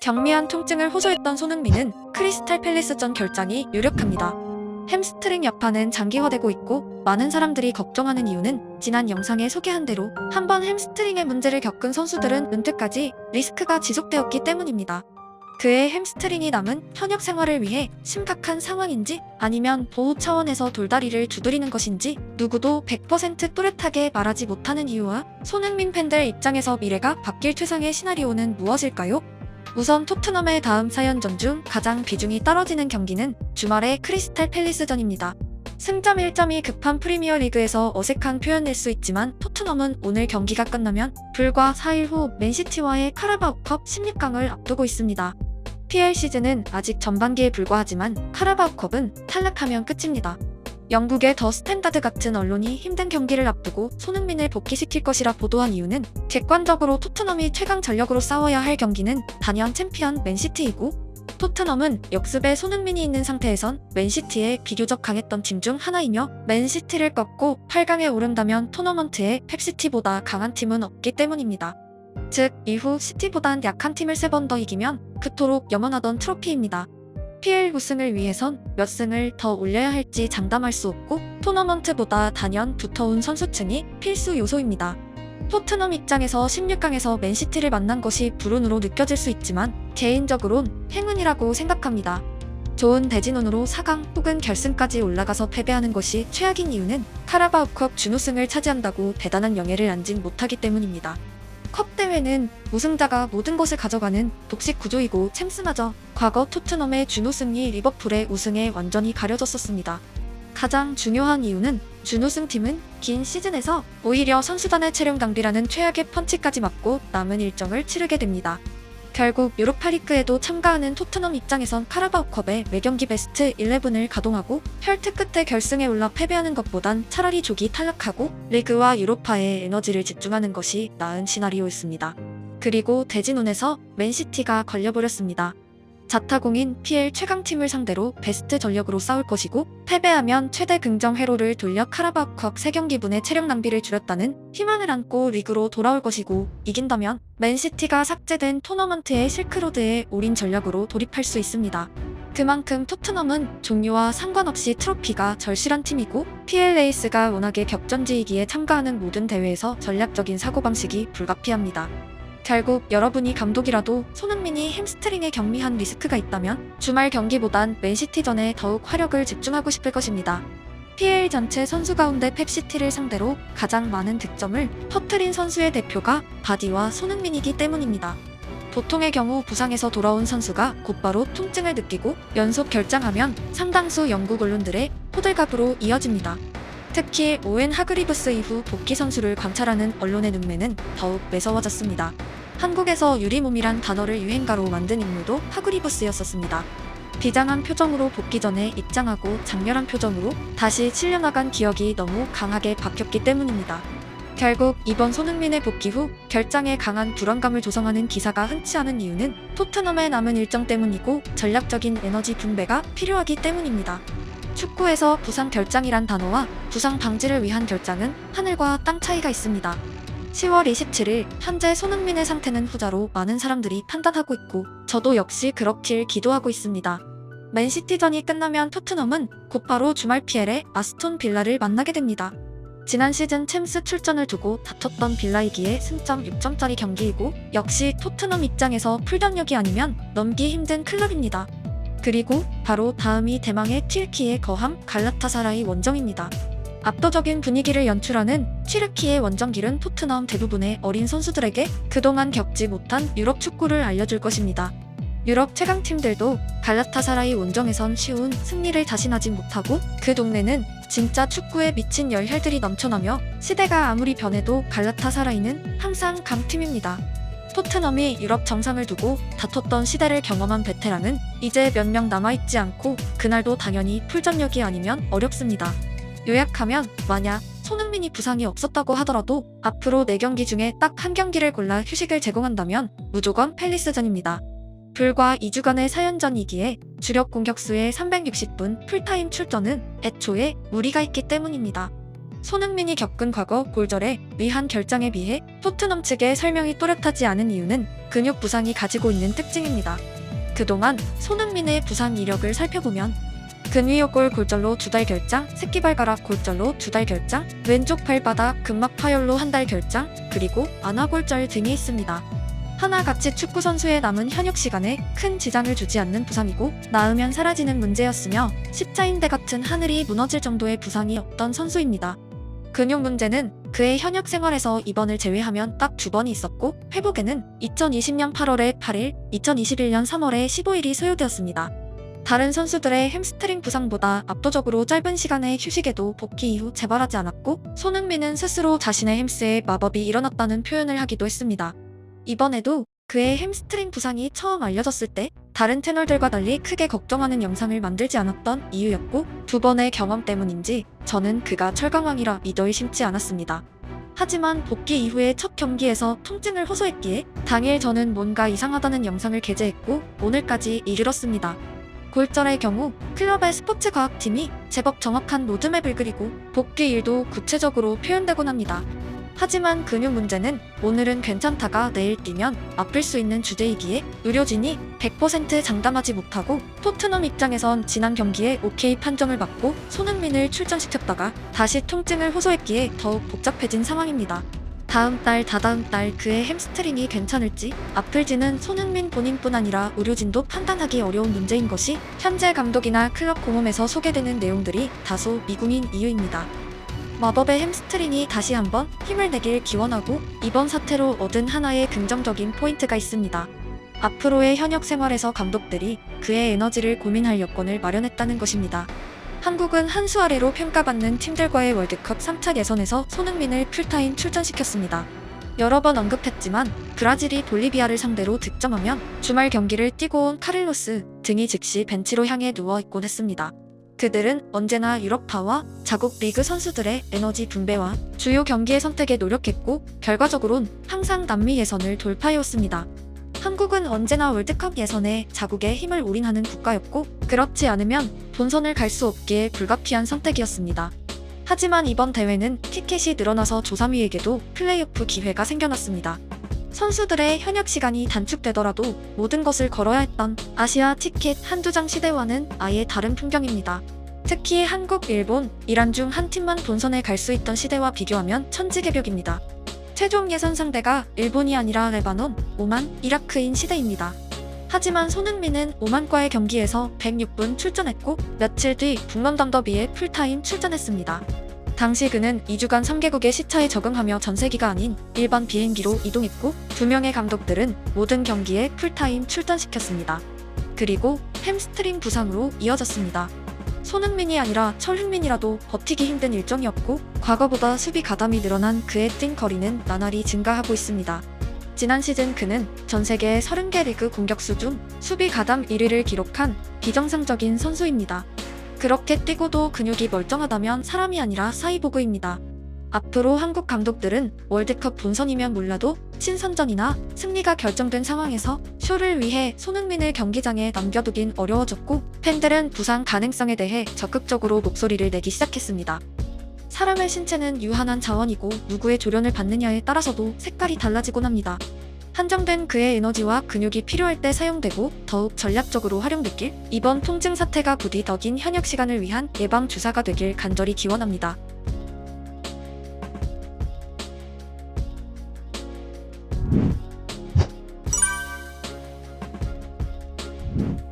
경미한 통증을 호소했던 손흥민은 크리스탈 팰리스전 결장이 유력합니다. 햄스트링 여파는 장기화되고 있고 많은 사람들이 걱정하는 이유는 지난 영상에 소개한 대로 한번 햄스트링의 문제를 겪은 선수들은 은퇴까지 리스크가 지속되었기 때문입니다. 그의 햄스트링이 남은 현역 생활을 위해 심각한 상황인지 아니면 보호 차원에서 돌다리를 두드리는 것인지 누구도 100% 또렷하게 말하지 못하는 이유와 손흥민 팬들 입장에서 미래가 바뀔 최상의 시나리오는 무엇일까요? 우선 토트넘의 다음 4연전 중 가장 비중이 떨어지는 경기는 주말의 크리스탈 팰리스전입니다. 승점 1점이 급한 프리미어리그에서 어색한 표현일 수 있지만 토트넘은 오늘 경기가 끝나면 불과 4일 후 맨시티와의 카라바오컵 16강을 앞두고 있습니다. PL 시즌은 아직 전반기에 불과하지만 카라바오컵은 탈락하면 끝입니다. 영국의 더 스탠다드 같은 언론이 힘든 경기를 앞두고 손흥민을 복귀시킬 것이라 보도한 이유는 객관적으로 토트넘이 최강 전력으로 싸워야 할 경기는 단연 챔피언 맨시티이고 토트넘은 역습에 손흥민이 있는 상태에선 맨시티의 비교적 강했던 팀 중 하나이며 맨시티를 꺾고 8강에 오른다면 토너먼트에 펩시티보다 강한 팀은 없기 때문입니다. 즉 이후 시티보단 약한 팀을 3번 더 이기면 그토록 염원하던 트로피입니다. PL 우승을 위해선 몇 승을 더 올려야 할지 장담할 수 없고 토너먼트보다 단연 두터운 선수층이 필수 요소입니다. 토트넘 입장에서 16강에서 맨시티를 만난 것이 불운으로 느껴질 수 있지만 개인적으론 행운이라고 생각합니다. 좋은 대진운으로 4강 혹은 결승까지 올라가서 패배하는 것이 최악인 이유는 카라바오컵 준우승을 차지한다고 대단한 영예를 안지 못하기 때문입니다. 컵 대회는 우승자가 모든 것을 가져가는 독식 구조이고 챔스마저 과거 토트넘의 준우승이 리버풀의 우승에 완전히 가려졌었습니다. 가장 중요한 이유는 준우승팀은 긴 시즌에서 오히려 선수단의 체력 낭비라는 최악의 펀치까지 맞고 남은 일정을 치르게 됩니다. 결국 유로파리그에도 참가하는 토트넘 입장에선 카라바오컵의 매경기 베스트 11을 가동하고 혈투 끝에 결승에 올라 패배하는 것보단 차라리 조기 탈락하고 리그와 유로파에 에너지를 집중하는 것이 나은 시나리오였습니다. 그리고 대진운에서 맨시티가 걸려버렸습니다. 자타공인 PL 최강팀을 상대로 베스트 전력으로 싸울 것이고 패배하면 최대 긍정 회로를 돌려 카라바오컵 3경기분의 체력 낭비를 줄였다는 희망을 안고 리그로 돌아올 것이고 이긴다면 맨시티가 삭제된 토너먼트의 실크로드에 올인 전략으로 돌입할 수 있습니다. 그만큼 토트넘은 종류와 상관없이 트로피가 절실한 팀이고 PL 레이스가 워낙에 격전지이기에 참가하는 모든 대회에서 전략적인 사고방식이 불가피합니다. 결국 여러분이 감독이라도 손흥민이 햄스트링에 경미한 리스크가 있다면 주말 경기보단 맨시티전에 더욱 화력을 집중하고 싶을 것입니다. PL 전체 선수 가운데 펩시티를 상대로 가장 많은 득점을 터트린 선수의 대표가 바디와 손흥민이기 때문입니다. 보통의 경우 부상에서 돌아온 선수가 곧바로 통증을 느끼고 연속 결장하면 상당수 영국 언론들의 호들갑으로 이어집니다. 특히 오웬 하그리브스 이후 복귀 선수를 관찰하는 언론의 눈매는 더욱 매서워졌습니다. 한국에서 유리몸이란 단어를 유행가로 만든 인물도 하그리브스였었습니다. 비장한 표정으로 복귀 전에 입장하고 장렬한 표정으로 다시 칠려나간 기억이 너무 강하게 박혔기 때문입니다. 결국 이번 손흥민의 복귀 후 결장에 강한 불안감을 조성하는 기사가 흔치 않은 이유는 토트넘의 남은 일정 때문이고 전략적인 에너지 분배가 필요하기 때문입니다. 축구에서 부상 결장이란 단어와 부상 방지를 위한 결장은 하늘과 땅 차이가 있습니다. 10월 27일 현재 손흥민의 상태는 후자로 많은 사람들이 판단하고 있고 저도 역시 그렇길 기도하고 있습니다. 맨시티전이 끝나면 토트넘은 곧바로 주말 PL의 아스톤 빌라를 만나게 됩니다. 지난 시즌 챔스 출전을 두고 다퉜던 빌라이기에 승점 6점짜리 경기이고 역시 토트넘 입장에서 풀전력이 아니면 넘기 힘든 클럽입니다. 그리고 바로 다음이 대망의 튀르키예 거함 갈라타사라이 원정입니다. 압도적인 분위기를 연출하는 튀르키예 원정길은 토트넘 대부분의 어린 선수들에게 그동안 겪지 못한 유럽 축구를 알려줄 것입니다. 유럽 최강팀들도 갈라타사라이 원정에선 쉬운 승리를 자신하지 못하고 그 동네는 진짜 축구에 미친 열혈들이 넘쳐나며 시대가 아무리 변해도 갈라타사라이는 항상 강팀입니다. 토트넘이 유럽 정상을 두고 다퉜던 시대를 경험한 베테랑은 이제 몇 명 남아있지 않고 그날도 당연히 풀전력이 아니면 어렵습니다. 요약하면 만약 손흥민이 부상이 없었다고 하더라도 앞으로 4경기 중에 딱 1경기를 골라 휴식을 제공한다면 무조건 팰리스전입니다. 불과 2주간의 4연전이기에 주력 공격수의 360분 풀타임 출전은 애초에 무리가 있기 때문입니다. 손흥민이 겪은 과거 골절에 의한 결장에 비해 토트넘 측의 설명이 또렷하지 않은 이유는 근육 부상이 가지고 있는 특징입니다. 그동안 손흥민의 부상 이력을 살펴보면 근위요골 골절로 2달 결장, 새끼발가락 골절로 2달 결장, 왼쪽 발바닥 근막 파열로 1달 결장, 그리고 안아골절 등이 있습니다. 하나같이 축구선수의 남은 현역 시간에 큰 지장을 주지 않는 부상이고 나으면 사라지는 문제였으며 십자인대 같은 하늘이 무너질 정도의 부상이 없던 선수입니다. 근육 문제는 그의 현역 생활에서 입원을 제외하면 딱 2번이 있었고 회복에는 2020년 8월에 8일, 2021년 3월에 15일이 소요되었습니다. 다른 선수들의 햄스트링 부상보다 압도적으로 짧은 시간의 휴식에도 복귀 이후 재발하지 않았고 손흥민은 스스로 자신의 햄스에 마법이 일어났다는 표현을 하기도 했습니다. 이번에도 그의 햄스트링 부상이 처음 알려졌을 때 다른 채널들과 달리 크게 걱정하는 영상을 만들지 않았던 이유였고 2번의 경험 때문인지 저는 그가 철강왕이라 믿어 의심치 않았습니다. 하지만 복귀 이후의 첫 경기에서 통증을 호소했기에 당일 저는 뭔가 이상하다는 영상을 게재했고 오늘까지 이르렀습니다. 골절의 경우 클럽의 스포츠과학팀이 제법 정확한 로드맵을 그리고 복귀일도 구체적으로 표현되곤 합니다. 하지만 근육 문제는 오늘은 괜찮다가 내일 뛰면 아플 수 있는 주제이기에 의료진이 100% 장담하지 못하고 토트넘 입장에선 지난 경기에 오케이 판정을 받고 손흥민을 출전시켰다가 다시 통증을 호소했기에 더욱 복잡해진 상황입니다. 다음 달, 다다음 달 그의 햄스트링이 괜찮을지 아플지는 손흥민 본인뿐 아니라 의료진도 판단하기 어려운 문제인 것이 현재 감독이나 클럽 공홈에서 소개되는 내용들이 다소 미궁인 이유입니다. 마법의 햄스트링이 다시 한번 힘을 내길 기원하고 이번 사태로 얻은 하나의 긍정적인 포인트가 있습니다. 앞으로의 현역 생활에서 감독들이 그의 에너지를 고민할 여건을 마련했다는 것입니다. 한국은 한 수 아래로 평가받는 팀들과의 월드컵 3차 예선에서 손흥민을 풀타임 출전시켰습니다. 여러 번 언급했지만 브라질이 볼리비아를 상대로 득점하면 주말 경기를 뛰고 온 카를로스 등이 즉시 벤치로 향해 누워있곤 했습니다. 그들은 언제나 유럽파와 자국 리그 선수들의 에너지 분배와 주요 경기의 선택에 노력했고 결과적으론 항상 남미 예선을 돌파해왔습니다. 한국은 언제나 월드컵 예선에 자국의 힘을 올인하는 국가였고 그렇지 않으면 본선을 갈 수 없기에 불가피한 선택이었습니다. 하지만 이번 대회는 티켓이 늘어나서 조삼위에게도 플레이오프 기회가 생겨났습니다. 선수들의 현역 시간이 단축되더라도 모든 것을 걸어야 했던 아시아 티켓 한두 장 시대와는 아예 다른 풍경입니다. 특히 한국, 일본, 이란 중 한 팀만 본선에 갈 수 있던 시대와 비교하면 천지개벽입니다. 최종 예선 상대가 일본이 아니라 레바논, 오만, 이라크인 시대입니다. 하지만 손흥민은 오만과의 경기에서 106분 출전했고 며칠 뒤 북런던 더비에 풀타임 출전했습니다. 당시 그는 2주간 3개국의 시차에 적응하며 전세기가 아닌 일반 비행기로 이동했고 2명의 감독들은 모든 경기에 풀타임 출전시켰습니다. 그리고 햄스트링 부상으로 이어졌습니다. 손흥민이 아니라 철흥민이라도 버티기 힘든 일정이었고 과거보다 수비 가담이 늘어난 그의 뛴 거리는 나날이 증가하고 있습니다. 지난 시즌 그는 전 세계 30개 리그 공격수 중 수비 가담 1위를 기록한 비정상적인 선수입니다. 그렇게 뛰고도 근육이 멀쩡하다면 사람이 아니라 사이보그입니다. 앞으로 한국 감독들은 월드컵 본선이면 몰라도 친선전이나 승리가 결정된 상황에서 쇼를 위해 손흥민을 경기장에 남겨두긴 어려워졌고 팬들은 부상 가능성에 대해 적극적으로 목소리를 내기 시작했습니다. 사람의 신체는 유한한 자원이고 누구의 조련을 받느냐에 따라서도 색깔이 달라지곤 합니다. 한정된 그의 에너지와 근육이 필요할 때 사용되고 더욱 전략적으로 활용되길 이번 통증 사태가 부디 더 긴 현역 시간을 위한 예방 주사가 되길 간절히 기원합니다. you